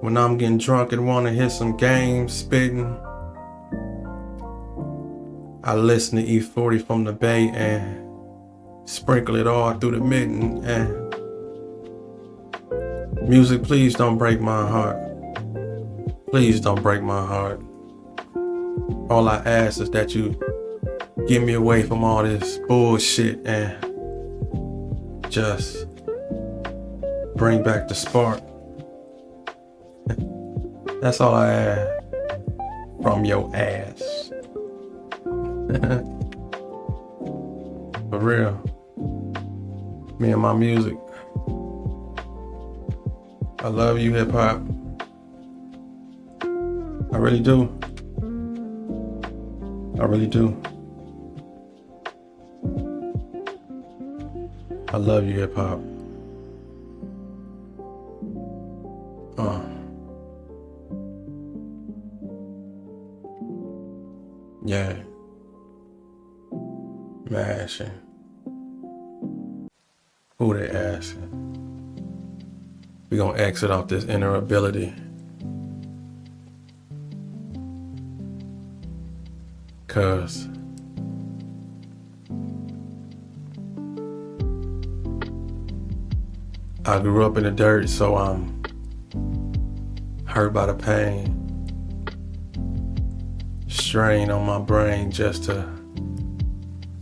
Speaker 1: when I'm getting drunk and wanna hear some games spitting, I listen to E40 from the Bay and sprinkle it all through the mitten. And music, please don't break my heart. Please don't break my heart. All I ask is that you get me away from all this bullshit and just bring back the spark. That's all I ask from your ass. For real. Me and my music. I love you, hip hop. I really do. I really do. I love you, hip hop. Yeah. Mashing. Who they asking? We gonna exit off this inner ability. Cause I grew up in the dirt, so I'm hurt by the pain. Strain on my brain just to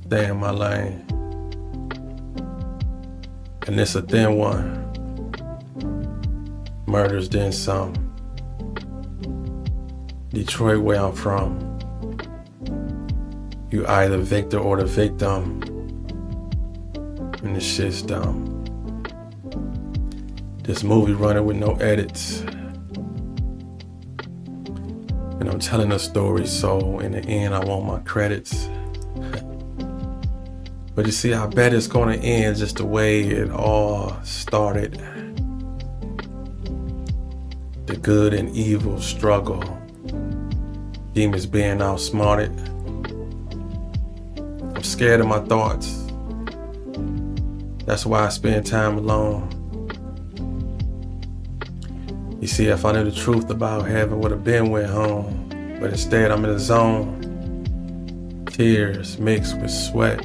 Speaker 1: stay in my lane. And it's a thin one. Murders then some. Detroit, where I'm from. You either victor or the victim. And this shit's dumb. This movie running with no edits. And I'm telling a story, so in the end I want my credits. But you see, I bet it's gonna end just the way it all started. The good and evil struggle. Demons being outsmarted. I'm scared of my thoughts. That's why I spend time alone. You see, if I knew the truth about heaven, would have been went home. But instead, I'm in a zone. Tears mixed with sweat.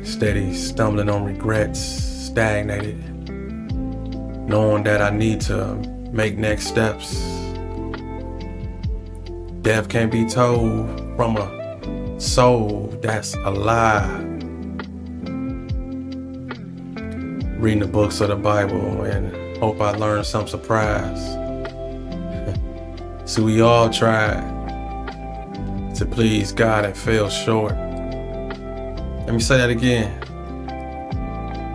Speaker 1: Steady stumbling on regrets, stagnated. Knowing that I need to make next steps. Death can't be told from a soul that's alive. reading the books of the Bible and hope I learned some surprise. So we all tried to please God and fell short. Let me say that again.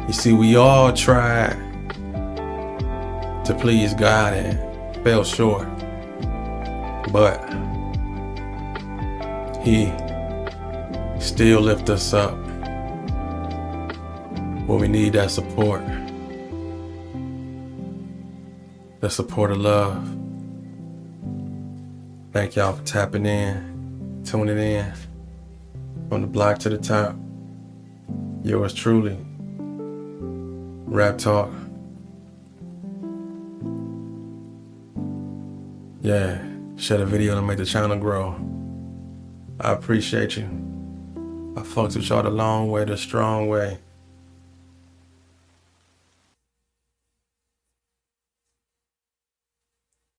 Speaker 1: You see, we all tried to please God and fell short. But He still lifts us up when we need that support. The support of love. Thank y'all for tapping in, tuning in. From the block to the top. Yours truly, Raptalk. Yeah, share the video to make the channel grow. I appreciate you. I fucked with y'all the long way, the strong way.